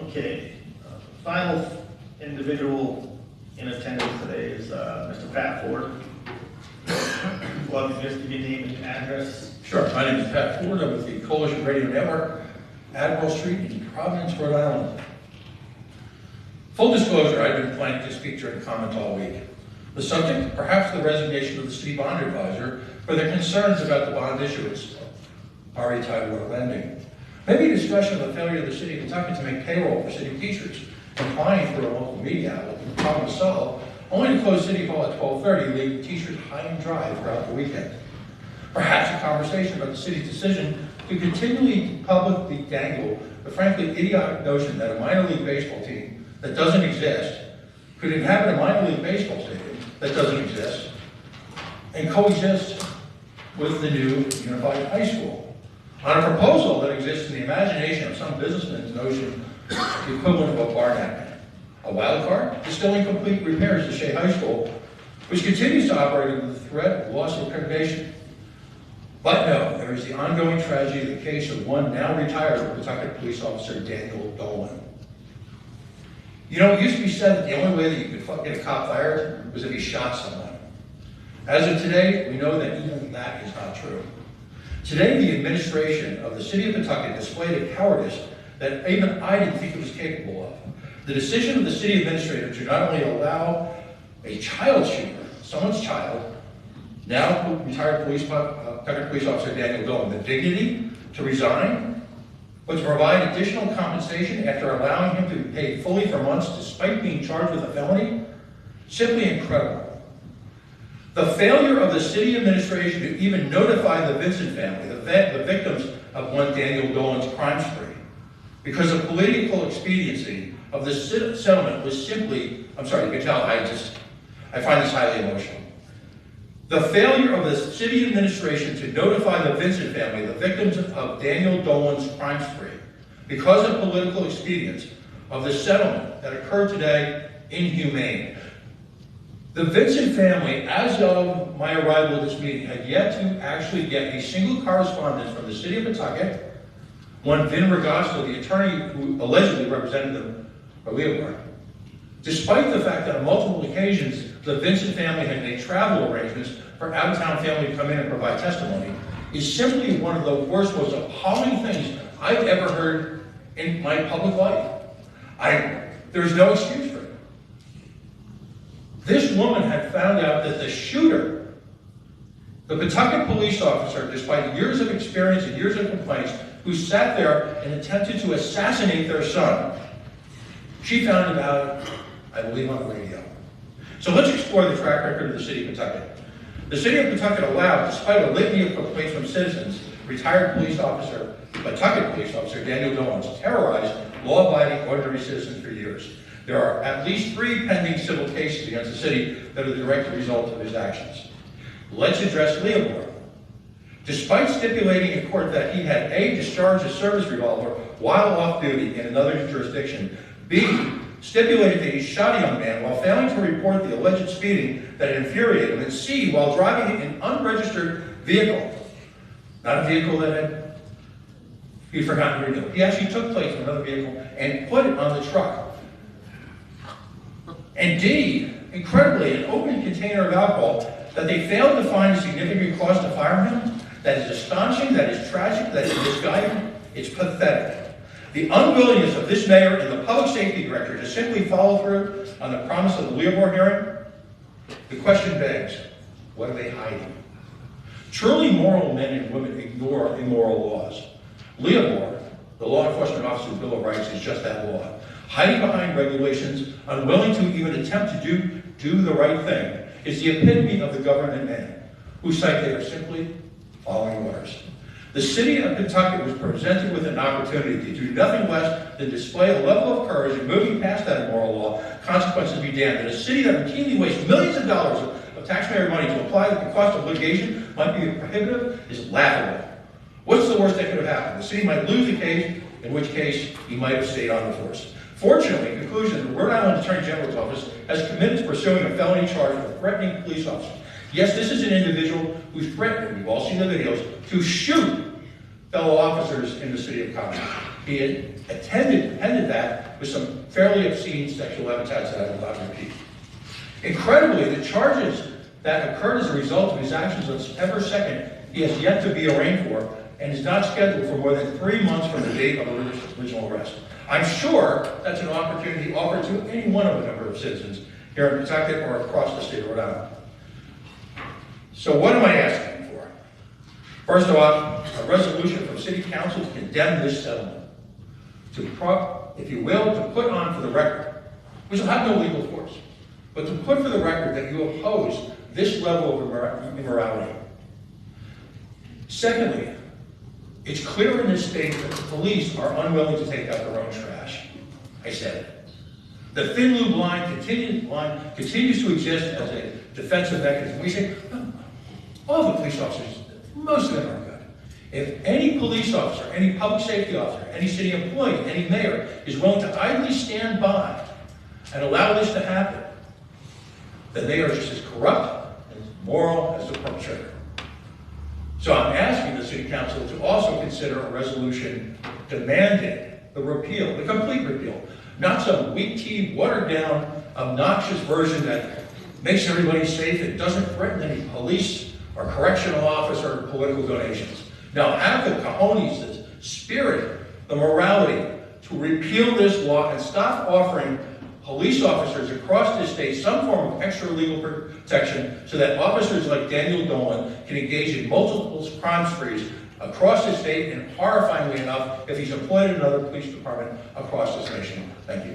Okay. Final individual in attendance today is Mr. Pat Ford. Well, just give your name and address. Sure. My name is Pat Ford. I'm with the Coalition Radio Network, Admiral Street in Providence, Rhode Island. Full disclosure, I've been planning to speak during comments all week. The subject, perhaps the resignation of the city bond advisor for their concerns about the bond issuance, RE Tidewater lending. Maybe a discussion of the failure of the City of Pawtucket to make payroll for city teachers, applying for a local media outlet, the problem solved, only to close City Hall at 12:30, leaving teachers high and dry throughout the weekend. Perhaps a conversation about the city's decision to continually publicly dangle the frankly idiotic notion that a minor league baseball team that doesn't exist could inhabit a minor league baseball stadium that doesn't exist and coexist with the new unified high school on a proposal that exists in the imagination of some businessman's notion of the equivalent of a bar napkin. A wild card is still incomplete repairs to Shea High School, which continues to operate under the threat of loss of accreditation. But no, there is the ongoing tragedy of the case of one now retired Pawtucket police officer, Daniel Dolan. You know, it used to be said that the only way that you could get a cop fired was if he shot someone. As of today, we know that even that is not true. Today, the administration of the City of Pawtucket displayed a cowardice that even I didn't think it was capable of. The decision of the city administrator to not only allow a child shooter, someone's child, now retired Pawtucket police officer Daniel Dolan, the dignity to resign, but to provide additional compensation after allowing him to be paid fully for months despite being charged with a felony, simply incredible. The failure of the city administration to even notify the Vincent family, the victims of one Daniel Dolan's crime spree, because of political expediency of the settlement was simply, I'm sorry, you can tell I find this highly emotional. The failure of the city administration to notify the Vincent family, the victims of Daniel Dolan's crime spree, because of political expedience of the settlement that occurred today, inhumane. The Vincent family, as of my arrival at this meeting, had yet to actually get a single correspondence from the City of Pawtucket, one Vin Ragasto, the attorney who allegedly represented them, for Elliott. Despite the fact that on multiple occasions, the Vincent family had made travel arrangements for out-of-town family to come in and provide testimony, is simply one of the worst, most appalling things I've ever heard in my public life. There's no excuse for it. This woman had found out that the shooter, the Pawtucket police officer, despite years of experience and years of complaints, who sat there and attempted to assassinate their son, she found about it, I believe, on the radio. So let's explore the track record of the City of Pawtucket. The City of Pawtucket allowed, despite a litany of complaints from citizens, retired Pawtucket police officer Daniel Dolan to terrorize law-abiding ordinary citizens for years. There are at least 3 pending civil cases against the city that are the direct result of his actions. Let's address Elliott. Despite stipulating in court that he had A, discharged a service revolver while off duty in another jurisdiction, B, stipulated that he shot a young man while failing to report the alleged speeding that infuriated him, and C, while driving an unregistered vehicle, not a vehicle that he'd forgotten to renew. He actually took plates from another vehicle and put it on the truck. And D, incredibly, an open container of alcohol that they failed to find a significant cause to fire him. That is astonishing, that is tragic, that is misguided, it's pathetic. The unwillingness of this mayor and the public safety director to simply follow through on the promise of the Elliott hearing, the question begs, what are they hiding? Truly moral men and women ignore immoral laws. Elliott, the law enforcement officer's Bill of Rights, is just that law. Hiding behind regulations, unwilling to even attempt to do the right thing, is the epitome of the government man, who cite they are simply following orders. The City of Pawtucket was presented with an opportunity to do nothing less than display a level of courage in moving past that immoral law, consequences be damned. And a city that routinely wastes millions of dollars of taxpayer money to apply that the cost of litigation might be prohibitive is laughable. What's the worst that could have happened? The city might lose the case, in which case he might have stayed on the force. Fortunately, in conclusion, the Rhode Island Attorney General's Office has committed to pursuing a felony charge for threatening police officers. Yes, this is an individual who's threatened, we've all seen the videos, to shoot fellow officers in the city of Pawtucket. He had attended that with some fairly obscene sexual epithets that I will not repeat. Incredibly, the charges that occurred as a result of his actions on September 2nd, he has yet to be arraigned for and is not scheduled for more than 3 months from the date of the original arrest. I'm sure that's an opportunity offered to any one of a number of citizens here in Pawtucket or across the state of Rhode Island. So what am I asking for? First of all, a resolution from City Council to condemn this settlement. If you will, to put on for the record, which will have no legal force, but to put for the record that you oppose this level of immorality. Secondly, it's clear in this state that the police are unwilling to take out their own trash. I said it. The thin blue line continues to exist as a defensive mechanism. We say, all the police officers, most of them are good. If any police officer, any public safety officer, any city employee, any mayor is willing to idly stand by and allow this to happen, then they are just as corrupt and moral as the perpetrator. So I'm asking the City Council to also consider a resolution demanding the repeal, the complete repeal, not some weak-teed, watered-down, obnoxious version that makes everybody safe and doesn't threaten any police or correctional officer or political donations. Now, have the cojones, the spirit, the morality to repeal this law and stop offering police officers across this state some form of extra legal protection so that officers like Daniel Dolan can engage in multiple crime sprees across the state, and horrifyingly enough, if he's employed in another police department across this nation. Thank you.